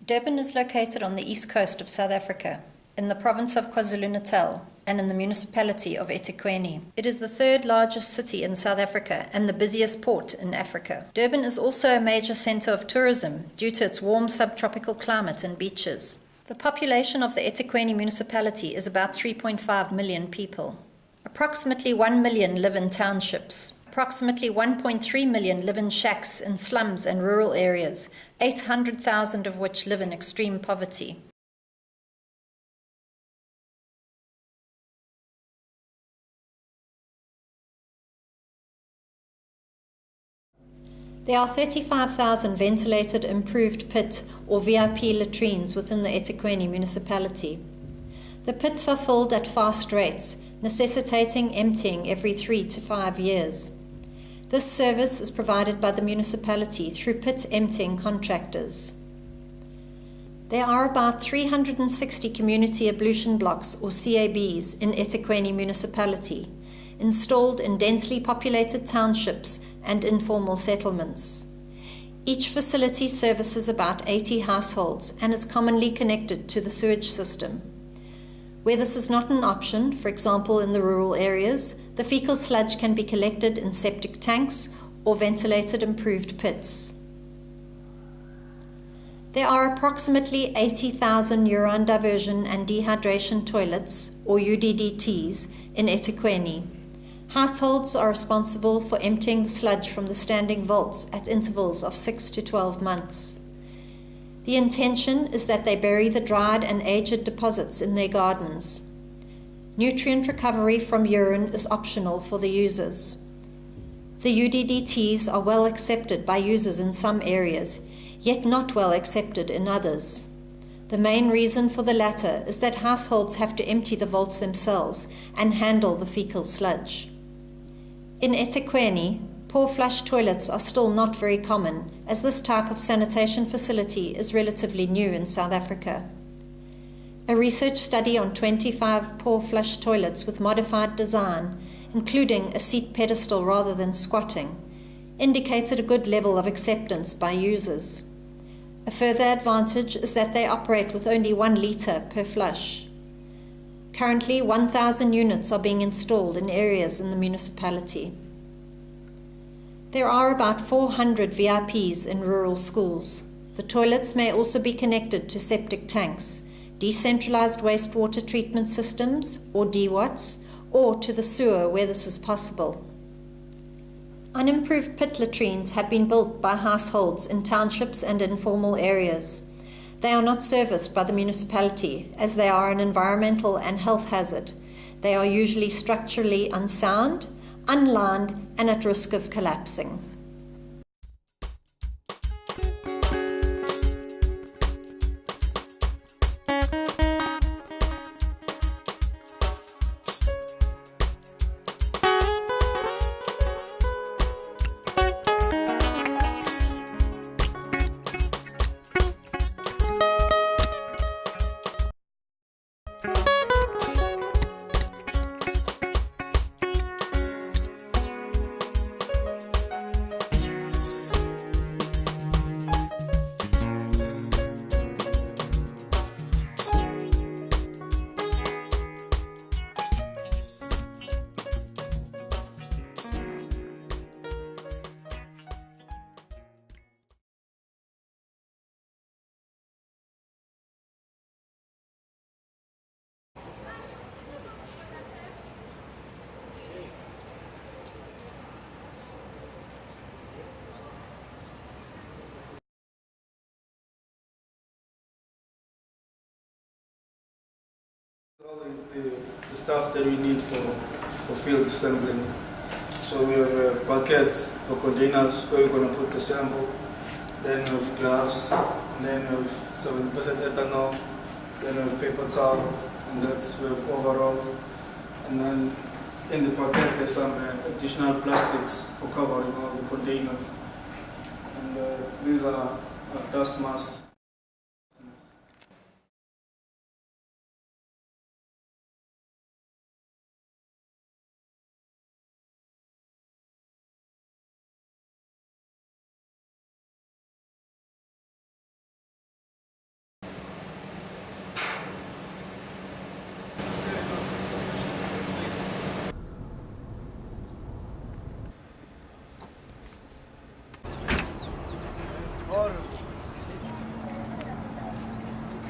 Durban is located on the east coast of South Africa, in the province of KwaZulu-Natal and in the municipality of eThekwini. It is the third largest city in South Africa and the busiest port in Africa. Durban is also a major centre of tourism due to its warm subtropical climate and beaches. The population of the eThekwini municipality is about 3.5 million people. Approximately 1 million live in townships. Approximately 1.3 million live in shacks in slums and rural areas, 800,000 of which live in extreme poverty. There are 35,000 ventilated improved pit or VIP latrines within the eThekwini municipality. The pits are filled at fast rates, necessitating emptying every 3 to 5 years. This service is provided by the municipality through pit emptying contractors. There are about 360 community ablution blocks or CABs in eThekwini municipality, installed in densely populated townships and informal settlements. Each facility services about 80 households and is commonly connected to the sewage system. Where this is not an option, for example in the rural areas, the fecal sludge can be collected in septic tanks or ventilated improved pits. There are approximately 80,000 urine diversion and dehydration toilets, or UDDTs, in eThekwini. Households are responsible for emptying the sludge from the standing vaults at intervals of 6 to 12 months. The intention is that they bury the dried and aged deposits in their gardens. Nutrient recovery from urine is optional for the users. The UDDTs are well accepted by users in some areas, yet not well accepted in others. The main reason for the latter is that households have to empty the vaults themselves and handle the fecal sludge. In eThekwini, poor flush toilets are still not very common, as this type of sanitation facility is relatively new in South Africa. A research study on 25 poor flush toilets with modified design, including a seat pedestal rather than squatting, indicated a good level of acceptance by users. A further advantage is that they operate with only 1 litre per flush. Currently, 1,000 units are being installed in areas in the municipality. There are about 400 VIPs in rural schools. The toilets may also be connected to septic tanks, decentralized wastewater treatment systems, or DWATs, or to the sewer where this is possible. Unimproved pit latrines have been built by households in townships and informal areas. They are not serviced by the municipality, as they are an environmental and health hazard. They are usually structurally unsound, unlined, and at risk of collapsing. All the stuff that we need for field sampling. So we have buckets for containers where we're going to put the sample, then we have gloves, and then we have 70% ethanol, then we have paper towel, and that's we have overalls. And then in the bucket there's some additional plastics for covering all the containers. And these are dust masks.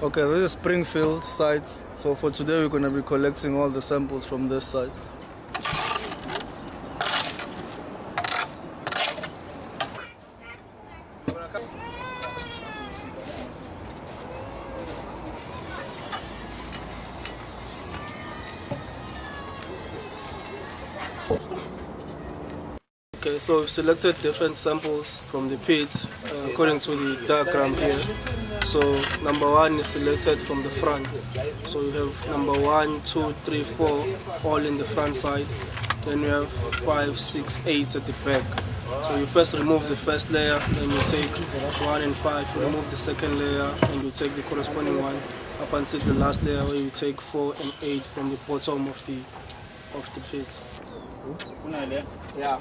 Okay, this is Springfield site. So for today we're going to be collecting all the samples from this site. Okay, so we've selected different samples from the pit according to the diagram here. So number 1 is selected from the front. So we have number 1, 2, 3, 4 all in the front side. Then we have 5, 6, 8 at the back. So you first remove the first layer, then you take 1 and 5, you remove the second layer and you take the corresponding one up until the last layer where you take 4 and 8 from the bottom of the pit. Yeah.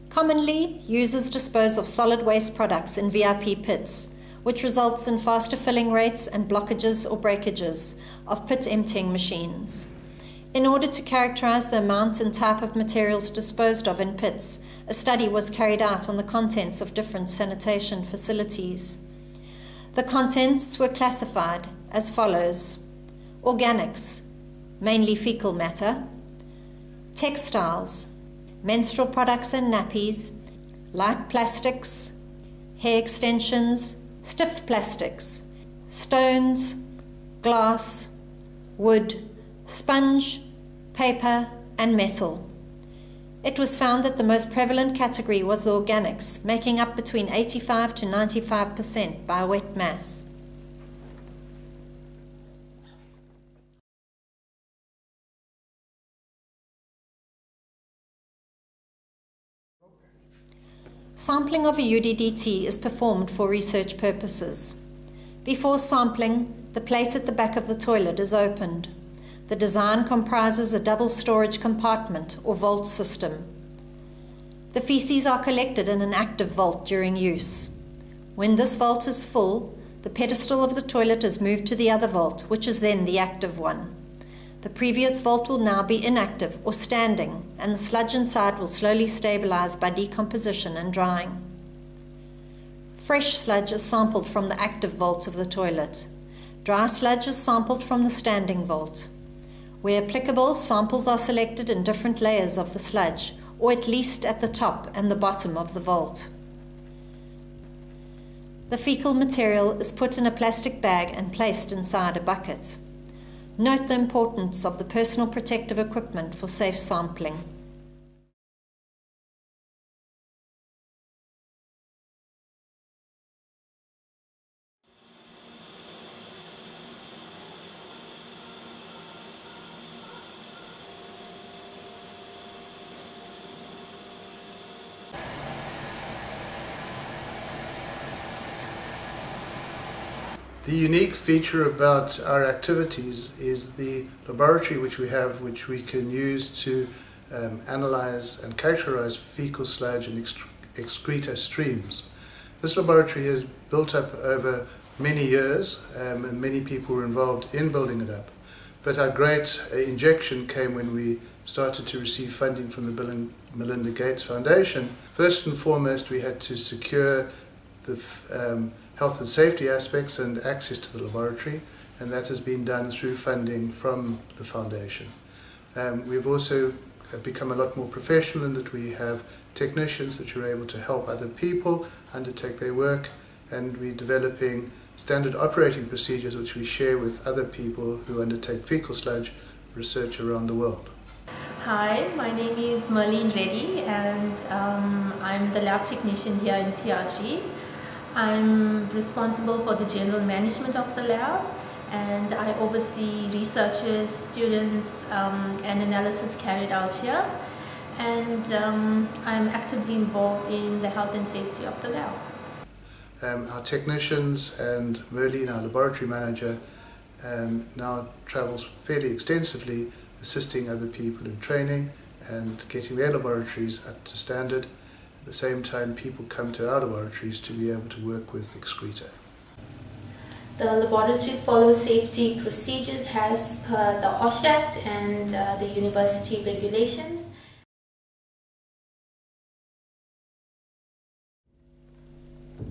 Commonly, users dispose of solid waste products in VIP pits, which results in faster filling rates and blockages or breakages of pit emptying machines. In order to characterize the amount and type of materials disposed of in pits, a study was carried out on the contents of different sanitation facilities. The contents were classified as follows: organics, mainly fecal matter; textiles, menstrual products and nappies; light plastics, hair extensions, stiff plastics; stones, glass, wood, sponge, paper, and metal. It was found that the most prevalent category was the organics, making up between 85 to 95% by wet mass. Sampling of a UDDT is performed for research purposes. Before sampling, the plate at the back of the toilet is opened. The design comprises a double storage compartment or vault system. The feces are collected in an active vault during use. When this vault is full, the pedestal of the toilet is moved to the other vault, which is then the active one. The previous vault will now be inactive or standing, and the sludge inside will slowly stabilize by decomposition and drying. Fresh sludge is sampled from the active vaults of the toilet. Dry sludge is sampled from the standing vault. Where applicable, samples are selected in different layers of the sludge, or at least at the top and the bottom of the vault. The fecal material is put in a plastic bag and placed inside a bucket. Note the importance of the personal protective equipment for safe sampling. The unique feature about our activities is the laboratory which we have, which we can use to analyze and characterize fecal sludge and excreta streams. This laboratory has built up over many years and many people were involved in building it up. But our great injection came when we started to receive funding from the Bill and Melinda Gates Foundation. First and foremost, we had to secure the health and safety aspects and access to the laboratory, and that has been done through funding from the foundation. We've also become a lot more professional in that we have technicians that are able to help other people undertake their work, and we're developing standard operating procedures which we share with other people who undertake fecal sludge research around the world. Hi, my name is Marlene Reddy, and I'm the lab technician here in PRG. I'm responsible for the general management of the lab, and I oversee researchers, students, and analysis carried out here. And I'm actively involved in the health and safety of the lab. Our technicians and Merlene, our laboratory manager, now travels fairly extensively assisting other people in training and getting their laboratories up to standard. At the same time, people come to our laboratories to be able to work with excreta. The laboratory follows safety procedures as per the OSH Act and the university regulations.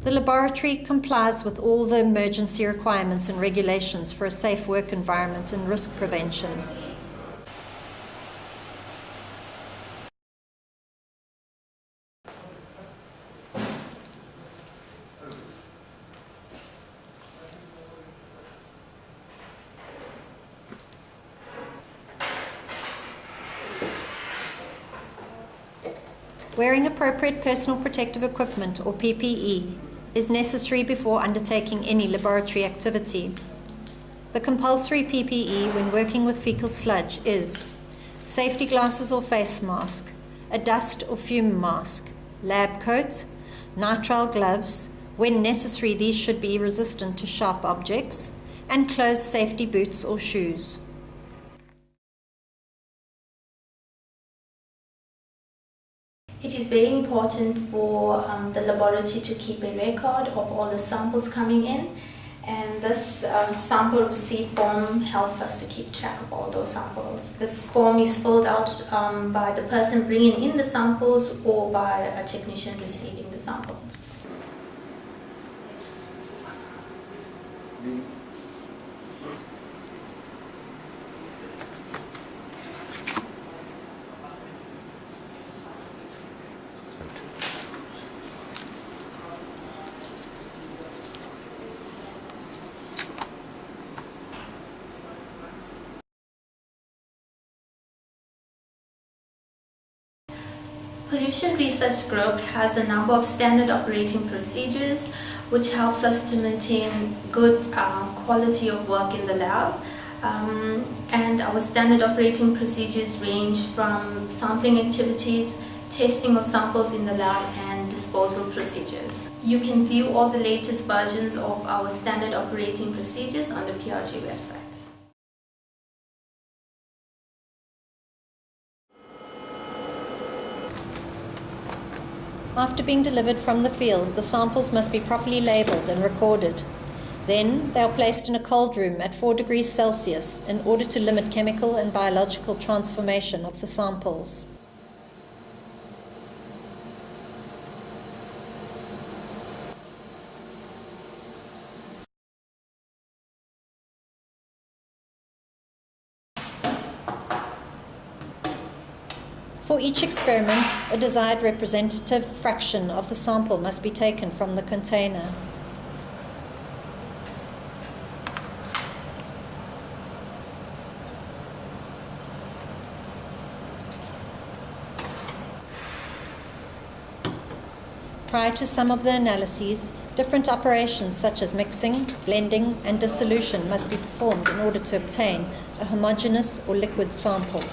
The laboratory complies with all the emergency requirements and regulations for a safe work environment and risk prevention. Wearing appropriate personal protective equipment, or PPE, is necessary before undertaking any laboratory activity. The compulsory PPE when working with fecal sludge is safety glasses or face mask, a dust or fume mask, lab coat, nitrile gloves. When necessary, these should be resistant to sharp objects, and closed safety boots or shoes. It is very important for the laboratory to keep a record of all the samples coming in, and this sample receipt form helps us to keep track of all those samples. This form is filled out by the person bringing in the samples or by a technician receiving the samples. Pollution Research Group has a number of standard operating procedures which helps us to maintain good quality of work in the lab. And our standard operating procedures range from sampling activities, testing of samples in the lab, and disposal procedures. You can view all the latest versions of our standard operating procedures on the PRG website. After being delivered from the field, the samples must be properly labelled and recorded. Then they are placed in a cold room at 4 degrees Celsius in order to limit chemical and biological transformation of the samples. For each experiment, a desired representative fraction of the sample must be taken from the container. Prior to some of the analyses, different operations such as mixing, blending, and dissolution must be performed in order to obtain a homogeneous or liquid sample.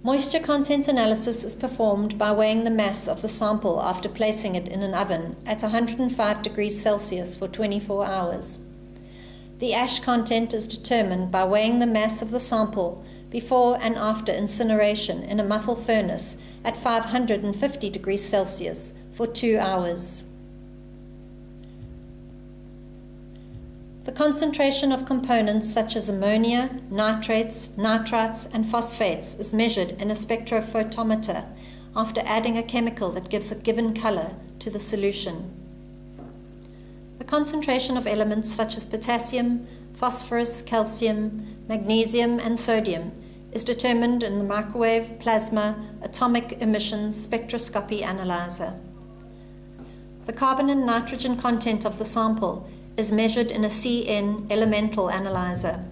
Moisture content analysis is performed by weighing the mass of the sample after placing it in an oven at 105 degrees Celsius for 24 hours. The ash content is determined by weighing the mass of the sample before and after incineration in a muffle furnace at 550 degrees Celsius for 2 hours. The concentration of components such as ammonia, nitrates, nitrites, and phosphates is measured in a spectrophotometer after adding a chemical that gives a given color to the solution. The concentration of elements such as potassium, phosphorus, calcium, magnesium, and sodium is determined in the microwave plasma atomic emission spectroscopy analyzer. The carbon and nitrogen content of the sample is measured in a CN elemental analyzer.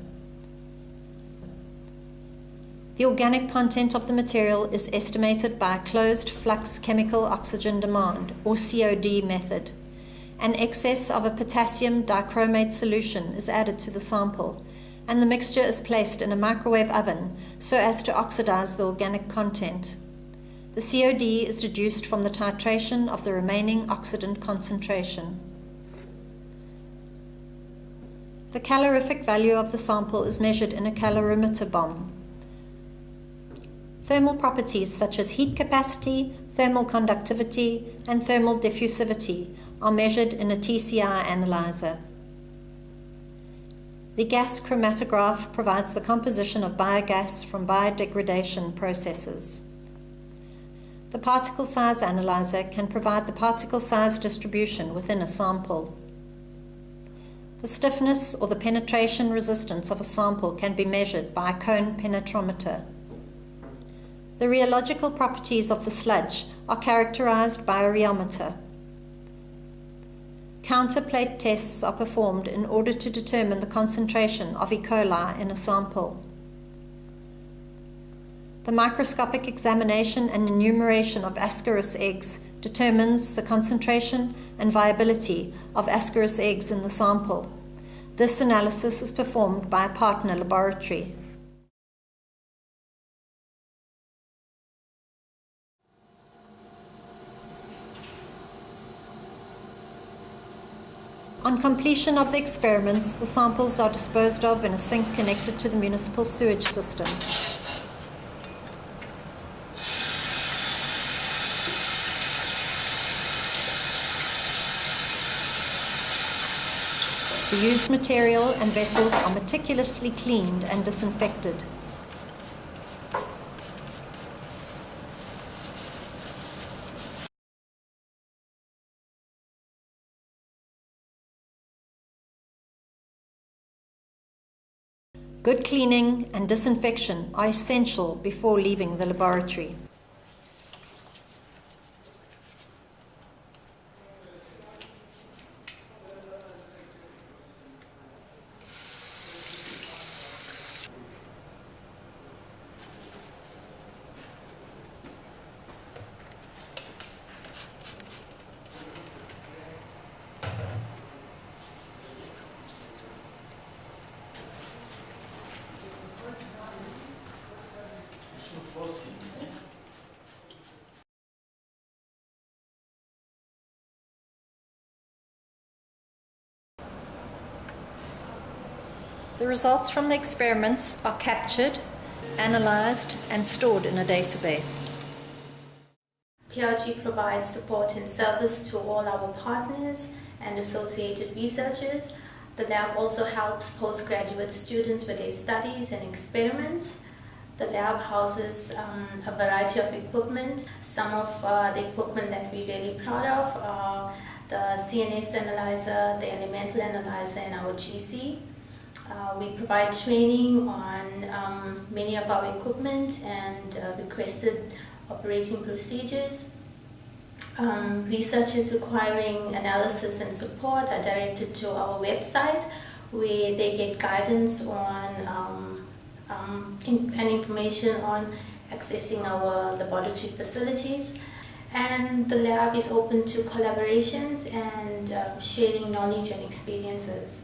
The organic content of the material is estimated by a closed flux chemical oxygen demand, or COD method. An excess of a potassium dichromate solution is added to the sample, and the mixture is placed in a microwave oven so as to oxidize the organic content. The COD is deduced from the titration of the remaining oxidant concentration. The calorific value of the sample is measured in a calorimeter bomb. Thermal properties such as heat capacity, thermal conductivity, and thermal diffusivity are measured in a TCI analyzer. The gas chromatograph provides the composition of biogas from biodegradation processes. The particle size analyzer can provide the particle size distribution within a sample. The stiffness or the penetration resistance of a sample can be measured by a cone penetrometer. The rheological properties of the sludge are characterized by a rheometer. Counterplate tests are performed in order to determine the concentration of E. coli in a sample. The microscopic examination and enumeration of Ascaris eggs determines the concentration and viability of Ascaris eggs in the sample. This analysis is performed by a partner laboratory. On completion of the experiments, the samples are disposed of in a sink connected to the municipal sewage system. The used material and vessels are meticulously cleaned and disinfected. Good cleaning and disinfection are essential before leaving the laboratory. The results from the experiments are captured, analyzed, and stored in a database. PRG provides support and service to all our partners and associated researchers. The lab also helps postgraduate students with their studies and experiments. The lab houses a variety of equipment. Some of the equipment that we're really proud of are the CNS analyzer, the elemental analyzer, and our GC. We provide training on many of our equipment and requested operating procedures. Researchers requiring analysis and support are directed to our website, where they get guidance on and information on accessing our laboratory facilities. And the lab is open to collaborations and sharing knowledge and experiences.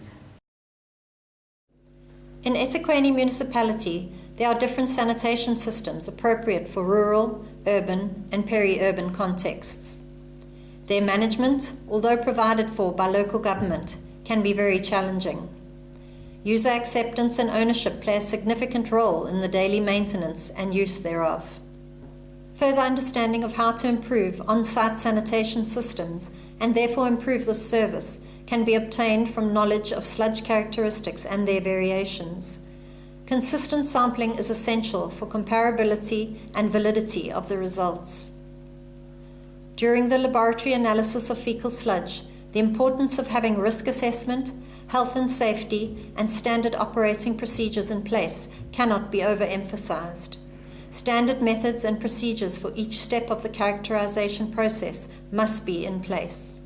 In eThekwini municipality, there are different sanitation systems appropriate for rural, urban, and peri-urban contexts. Their management, although provided for by local government, can be very challenging. User acceptance and ownership play a significant role in the daily maintenance and use thereof. Further understanding of how to improve on-site sanitation systems and therefore improve this service can be obtained from knowledge of sludge characteristics and their variations. Consistent sampling is essential for comparability and validity of the results. During the laboratory analysis of fecal sludge, the importance of having risk assessment, health and safety, and standard operating procedures in place cannot be overemphasized. Standard methods and procedures for each step of the characterization process must be in place.